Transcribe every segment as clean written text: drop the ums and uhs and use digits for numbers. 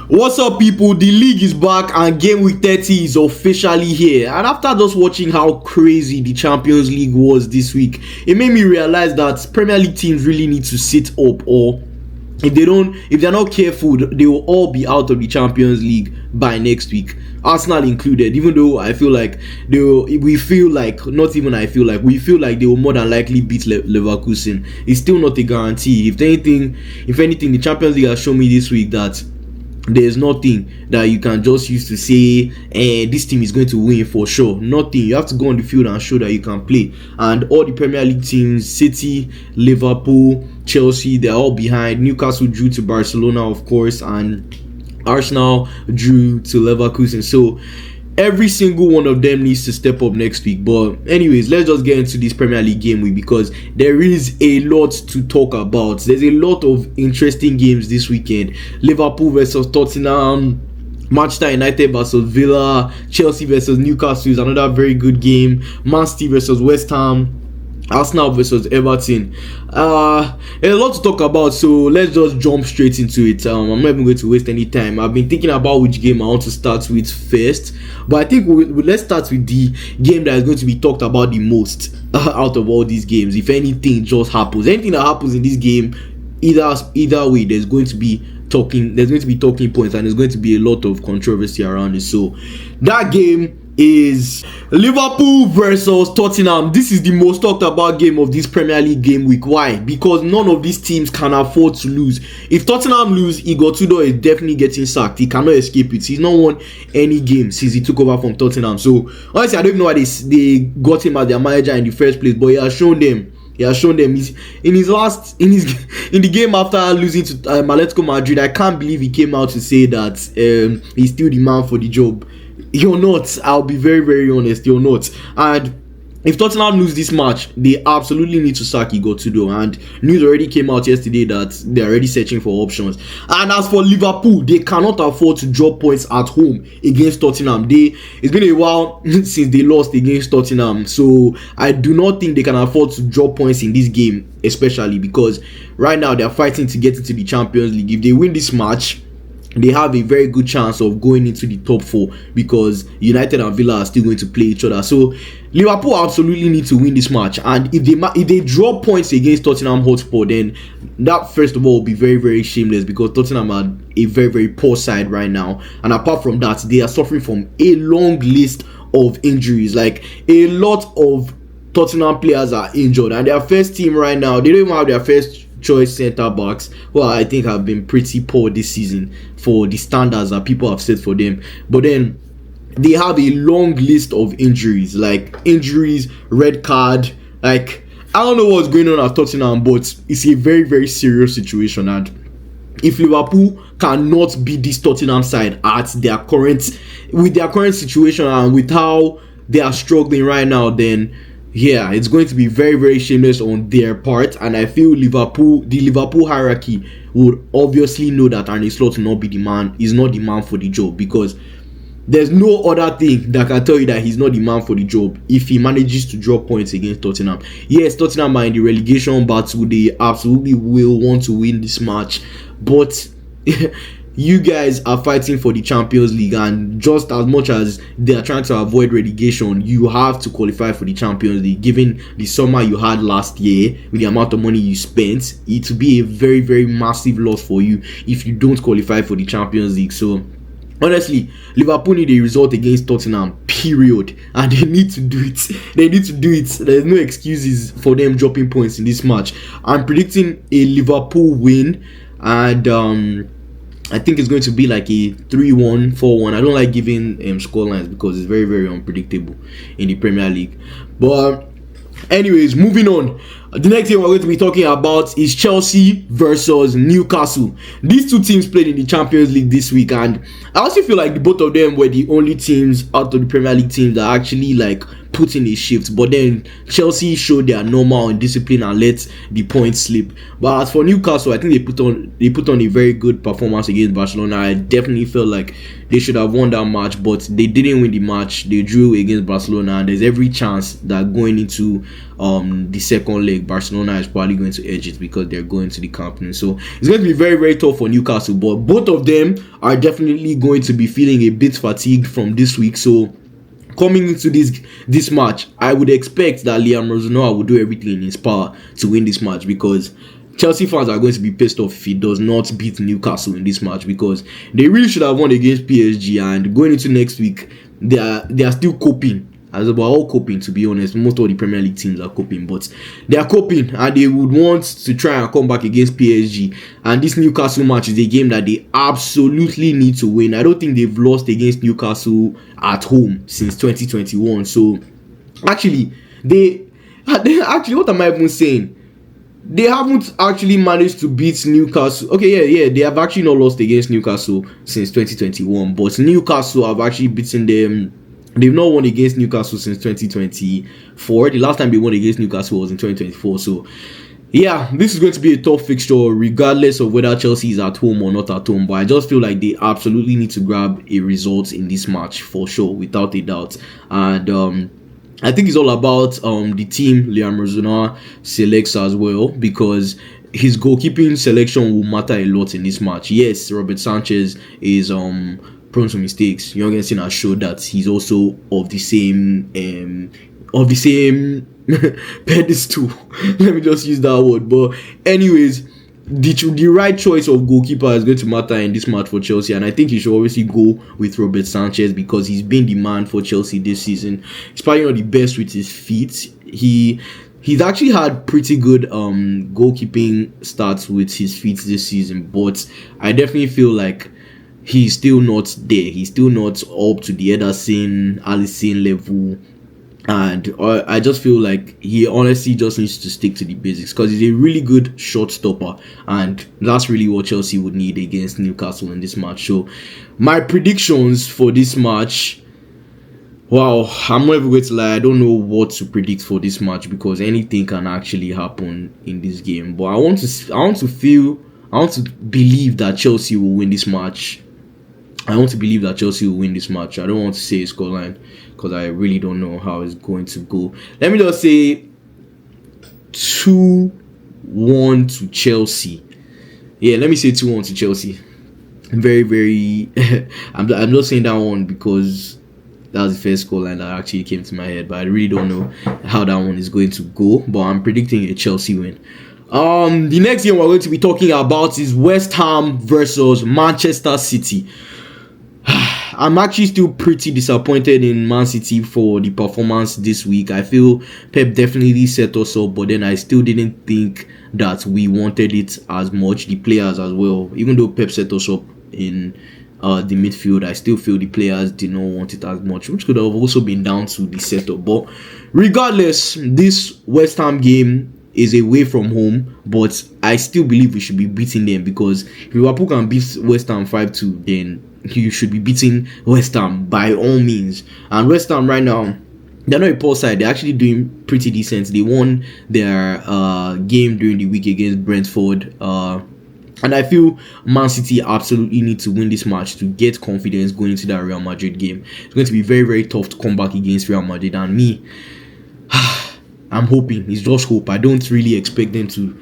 What's up, people? The league is back and game week 30 is officially here. And after just watching how crazy the Champions League was this week, it made me realize that Premier League teams really need to sit up, or if they're not careful, they will all be out of the Champions League by next week, Arsenal included. Even though I feel like we feel like they will more than likely beat Leverkusen. It's still not a guarantee. If anything, the Champions League has shown me this week that there's nothing that you can just use to say this team is going to win for sure. Nothing. You have to go on the field and show that you can play. And all the Premier League teams, City, Liverpool, Chelsea, they're all behind. Newcastle drew to Barcelona, of course, and Arsenal drew to Leverkusen. So every single one of them needs to step up next week. But anyways, let's just get into this Premier League game week because there is a lot to talk about. There's a lot of interesting games this weekend. Liverpool versus Tottenham, Manchester United versus Villa, Chelsea versus Newcastle is another very good game. Man City versus West Ham, Arsenal versus Everton. There's a lot to talk about, so let's just jump straight into it. I'm not even going to waste any time. I've been thinking about which game I want to start with first, but I think let's start with the game that is going to be talked about the most out of all these games. If anything just happens, anything that happens in this game, either way, there's going to be talking points, and there's going to be a lot of controversy around it. So that game is Liverpool versus Tottenham. This is the most talked about game of this Premier League game week. Why? Because none of these teams can afford to lose. If Tottenham lose, Igor Tudor is definitely getting sacked. He cannot escape it. He's not won any game since he took over from Tottenham. So honestly, I don't even know why they got him as their manager in the first place, but he has shown them. He's in the game after losing to Atletico Madrid. I can't believe he came out to say that he's still the man for the job. You're not. I'll be very, very honest. You're not. And if Tottenham lose this match, they absolutely need to sack Igor Tudor. And news already came out yesterday that they're already searching for options. And as for Liverpool, they cannot afford to drop points at home against Tottenham. It's been a while since they lost against Tottenham. So I do not think they can afford to drop points in this game, especially because right now they're fighting to get into the Champions League. If they win this match, they have a very good chance of going into the top 4 because United and Villa are still going to play each other. So Liverpool absolutely need to win this match, and if they draw points against Tottenham Hotspur, then that first of all will be very, very shameless because Tottenham are a very, very poor side right now, and apart from that, they are suffering from a long list of injuries. Like, a lot of Tottenham players are injured, and their first team right now, they don't even have their first choice centre backs, who I think have been pretty poor this season for the standards that people have set for them. But then they have a long list of injuries, red card. Like, I don't know what's going on at Tottenham, but it's a very, very serious situation. And if Liverpool cannot beat this Tottenham side with their current situation and with how they are struggling right now, then yeah, it's going to be very, very shameless on their part. And I feel the Liverpool hierarchy would obviously know that Arne Slot is not the man for the job, because there's no other thing that can tell you that he's not the man for the job if he manages to drop points against Tottenham. Yes, Tottenham are in the relegation battle. They absolutely will want to win this match, but you guys are fighting for the Champions League, and just as much as they are trying to avoid relegation, you have to qualify for the Champions League. Given the summer you had last year, with the amount of money you spent, it will be a very, very massive loss for you if you don't qualify for the Champions League. So honestly, Liverpool need a result against Tottenham, period, and they need to do it. There's no excuses for them dropping points in this match. I'm predicting a Liverpool win, and I think it's going to be like a 3-1, 4-1. I don't like giving scorelines because it's very, very unpredictable in the Premier League. But anyways, moving on. The next game we're going to be talking about is Chelsea versus Newcastle. These two teams played in the Champions League this week, and I also feel like both of them were the only teams out of the Premier League teams that actually put in a shift, but then Chelsea showed their normal discipline and let the points slip. But as for Newcastle, I think they put on a very good performance against Barcelona. I definitely felt like they should have won that match, but they didn't win the match. They drew against Barcelona, and there's every chance that going into the second leg, Barcelona is probably going to edge it because they're going to the Camp Nou. So it's going to be very, very tough for Newcastle, but both of them are definitely going to be feeling a bit fatigued from this week. So coming into this match, I would expect that Liam Rosenauer will do everything in his power to win this match, because Chelsea fans are going to be pissed off if he does not beat Newcastle in this match, because they really should have won against PSG, and going into next week, they are still coping. As we're all coping, to be honest. Most of the Premier League teams are coping, but they are coping, and they would want to try and come back against PSG. And this Newcastle match is a game that they absolutely need to win. I don't think they've lost against Newcastle at home since 2021. So actually, what am I even saying? They haven't actually managed to beat Newcastle. Okay, yeah, they have actually not lost against Newcastle since 2021, but Newcastle have actually beaten them. They've not won against Newcastle since 2024. The last time they won against Newcastle was in 2024. So, yeah, this is going to be a tough fixture regardless of whether Chelsea is at home or not at home. But I just feel like they absolutely need to grab a result in this match for sure, without a doubt. And I think it's all about the team Liam Rosenauer selects as well, because his goalkeeping selection will matter a lot in this match. Yes, Robert Sanchez is prone to mistakes. Jorgensen has showed that he's also of the same pedestal. Let me just use that word. But anyways, the right choice of goalkeeper is going to matter in this match for Chelsea, and I think you should obviously go with Robert Sanchez because he's been the man for Chelsea this season. He's probably not the best with his feet. He's actually had pretty good goalkeeping stats with his feet this season, but I definitely feel like he's still not there. He's still not up to the Ederson, Alisson level. And I just feel like he honestly just needs to stick to the basics, because he's a really good shot stopper, and that's really what Chelsea would need against Newcastle in this match. So my predictions for this match, wow, I'm not even going to lie, I don't know what to predict for this match, because anything can actually happen in this game. But I want to believe that Chelsea will win this match. I want to believe that Chelsea will win this match. I don't want to say a scoreline because I really don't know how it's going to go. Let me just say 2-1 to Chelsea. Yeah, let me say 2-1 to Chelsea. Very, very... I'm just saying that one because that's the first scoreline that actually came to my head. But I really don't know how that one is going to go. But I'm predicting a Chelsea win. The next game we're going to be talking about is West Ham versus Manchester City. I'm actually still pretty disappointed in Man City for the performance this week. I feel Pep definitely set us up, but then I still didn't think that we wanted it as much, the players as well. Even though Pep set us up in the midfield, I still feel the players did not want it as much, which could have also been down to the setup. But regardless, this West Ham game is away from home, but I still believe we should be beating them, because if Liverpool can beat West Ham 5-2, then you should be beating West Ham by all means. And West Ham right now, they're not a poor side. They're actually doing pretty decent. They won their game during the week against Brentford. And I feel Man City absolutely need to win this match to get confidence going into that Real Madrid game. It's going to be very, very tough to come back against Real Madrid. And me, I'm hoping. It's just hope. I don't really expect them to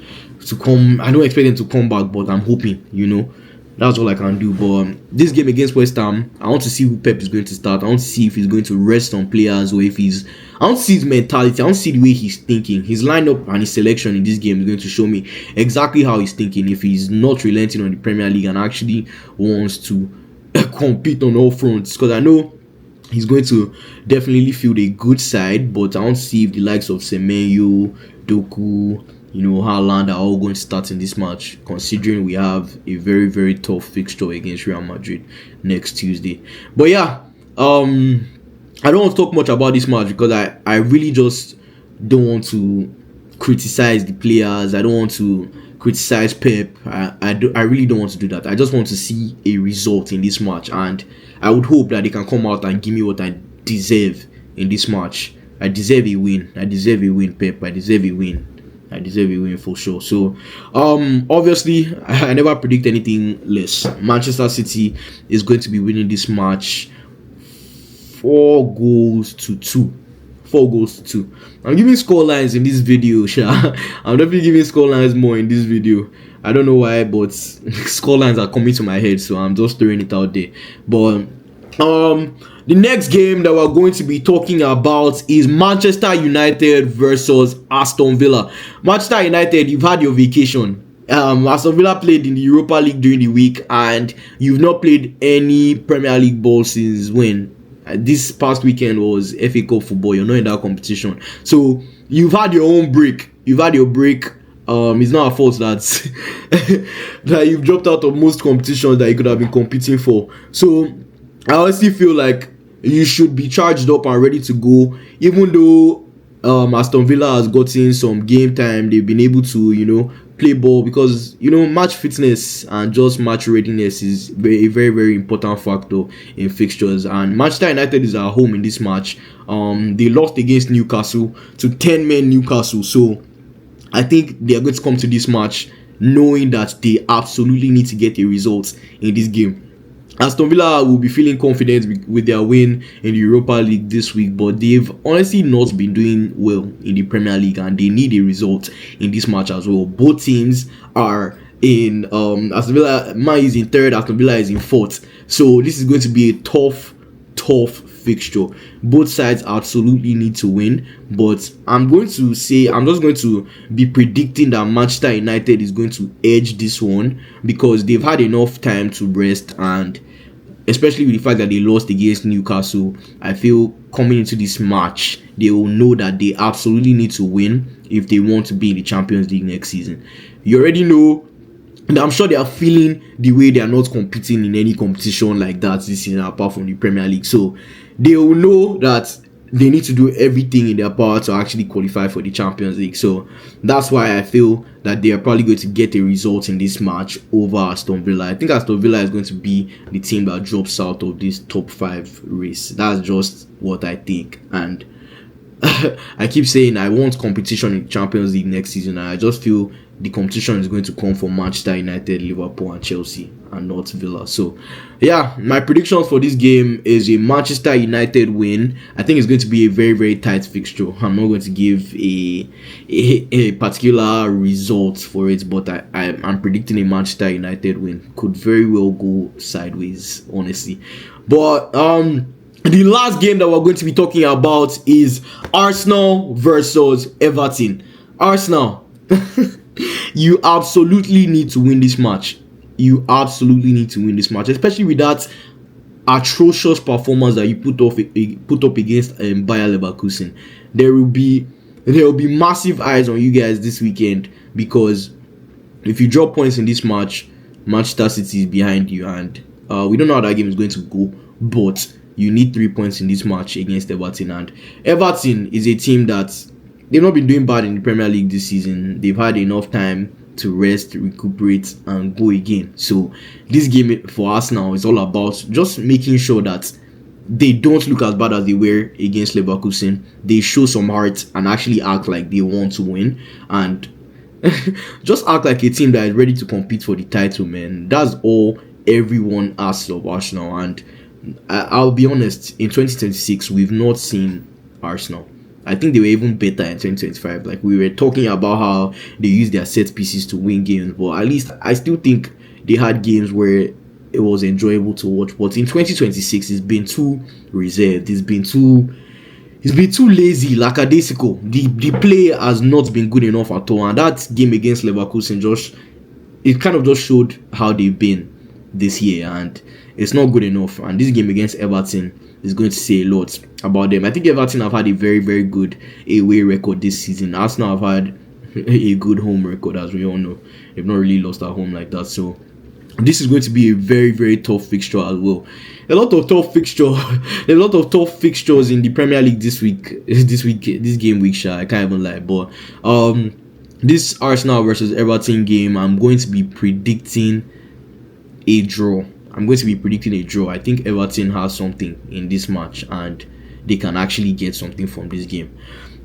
come. I don't expect them to come back, but I'm hoping, That's all I can do. But this game against West Ham, I want to see who Pep is going to start. I want to see if he's going to rest on players, or if I want to see his mentality. I want to see the way he's thinking. His lineup and his selection in this game is going to show me exactly how he's thinking. If he's not relenting on the Premier League and actually wants to compete on all fronts. Because I know he's going to definitely field a good side. But I want to see if the likes of Semenyo, Doku, Haaland are all going to start in this match, considering we have a very, very tough fixture against Real Madrid next Tuesday. But yeah, I don't want to talk much about this match because I really just don't want to criticize the players. I don't want to criticize Pep. I really don't want to do that. I just want to see a result in this match, and I would hope that they can come out and give me what I deserve in this match. I deserve a win. I deserve a win, Pep. I deserve a win. I deserve a win for sure. So, obviously, I never predict anything less. Manchester City is going to be winning this match 4 goals to 2. 4 goals to 2. I'm giving score lines in this video, Sha. I'm definitely giving score lines more in this video. I don't know why, but score lines are coming to my head, so I'm just throwing it out there. But the next game that we're going to be talking about is Manchester United versus Aston Villa. Manchester United, you've had your vacation. Aston Villa played in the Europa League during the week, and you've not played any Premier League ball since when? This past weekend was FA Cup football. You're not in that competition, so you've had your own break. You've had your break. It's not a fault that that you've dropped out of most competitions that you could have been competing for. So I honestly feel like you should be charged up and ready to go, even though Aston Villa has gotten some game time. They've been able to, play ball, because match fitness and just match readiness is a very, very important factor in fixtures. And Manchester United is at home in this match. They lost against Newcastle to 10-men Newcastle, so I think they are going to come to this match knowing that they absolutely need to get a result in this game. Aston Villa will be feeling confident with their win in the Europa League this week, but they've honestly not been doing well in the Premier League, and they need a result in this match as well. Both teams are in Aston Villa, Man is in 3rd, Aston Villa is in 4th. So this is going to be a tough fixture. Both sides absolutely need to win, but I'm just going to be predicting that Manchester United is going to edge this one, because they've had enough time to rest, and especially with the fact that they lost against Newcastle, I feel coming into this match they will know that they absolutely need to win if they want to be in the Champions League next season. You already know, and I'm sure they are feeling the way they are not competing in any competition like that this season apart from the Premier League. So they will know that they need to do everything in their power to actually qualify for the Champions League. So that's why I feel that they are probably going to get a result in this match over Aston Villa. I think Aston Villa is going to be the team that drops out of this top 5 race. That's just what I think. And I keep saying I want competition in the Champions League next season, and I just feel the competition is going to come from Manchester United, Liverpool and Chelsea, and not Villa. So yeah, my predictions for this game is a Manchester United win. I think it's going to be a very, very tight fixture. I'm not going to give a particular result for it, but I'm predicting a Manchester United win. Could very well go sideways, honestly. But the last game that we're going to be talking about is Arsenal versus Everton. Arsenal, you absolutely need to win this match. You absolutely need to win this match, especially with that atrocious performance that you put up against Bayer Leverkusen. There will be massive eyes on you guys this weekend, because if you drop points in this match, Manchester City is behind you, and we don't know how that game is going to go, but you need 3 points in this match against Everton. And Everton is a team that they've not been doing bad in the Premier League this season. They've had enough time to rest, recuperate, and go again. So this game for Arsenal is all about just making sure that they don't look as bad as they were against Leverkusen. They show some heart and actually act like they want to win, and just act like a team that is ready to compete for the title, man. That's all everyone asks of Arsenal. And I'll be honest, in 2026 we've not seen Arsenal. I think they were even better in 2025. Like, we were talking about how they use their set pieces to win games, but at least I still think they had games where it was enjoyable to watch. But in 2026, it's been too reserved. It's been too lazy, lackadaisical. The play has not been good enough at all. And that game against Leverkusen it kind of just showed how they've been this year, and it's not good enough. And this game against Everton is going to say a lot about them. I think Everton have had a very, very good away record this season. Arsenal have had a good home record, as we all know. They've not really lost at home like that. So this is going to be a very, very tough fixture as well. A lot of tough fixtures in the Premier League this game week. I can't even lie. But this Arsenal versus Everton game, I'm going to be predicting a draw. I think Everton has something in this match, and they can actually get something from this game.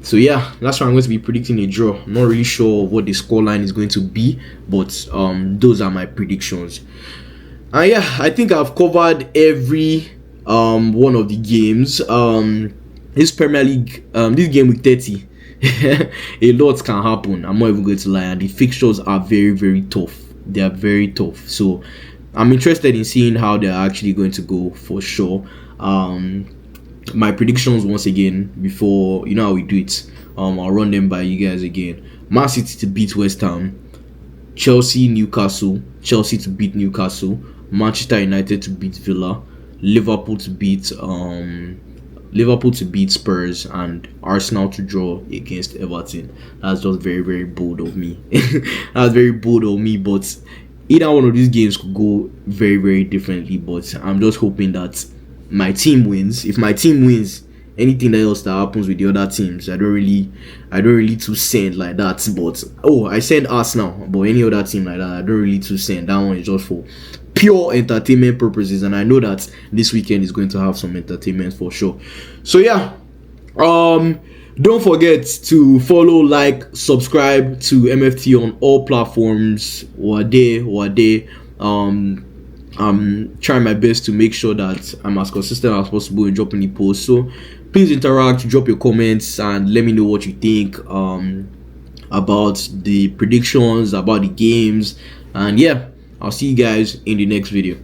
So yeah, that's why I'm going to be predicting a draw. I'm not really sure what the scoreline is going to be, but those are my predictions. And yeah, I think I've covered every one of the games. This Premier League, this game week 30, a lot can happen. I'm not even going to lie, and the fixtures are very, very tough. They are very tough. So I'm interested in seeing how they're actually going to go for sure. My predictions once again, before you know how we do it. I'll run them by you guys again. Man City to beat West Ham, Chelsea to beat Newcastle, Manchester United to beat Villa, Liverpool to beat Spurs, and Arsenal to draw against Everton. That's just very, very bold of me. That's very bold of me, but either one of these games could go very, very differently. But I'm just hoping that my team wins. If my team wins, anything else that happens with the other teams, I don't really too send like that. But I send Arsenal, but any other team like that, I don't really too send. That one is just for pure entertainment purposes, and I know that this weekend is going to have some entertainment for sure. So yeah, don't forget to follow, like, subscribe to MFT on all platforms. I'm trying my best to make sure that I'm as consistent as possible in dropping the posts. So please interact, drop your comments, and let me know what you think about the predictions, about the games. And yeah, I'll see you guys in the next video.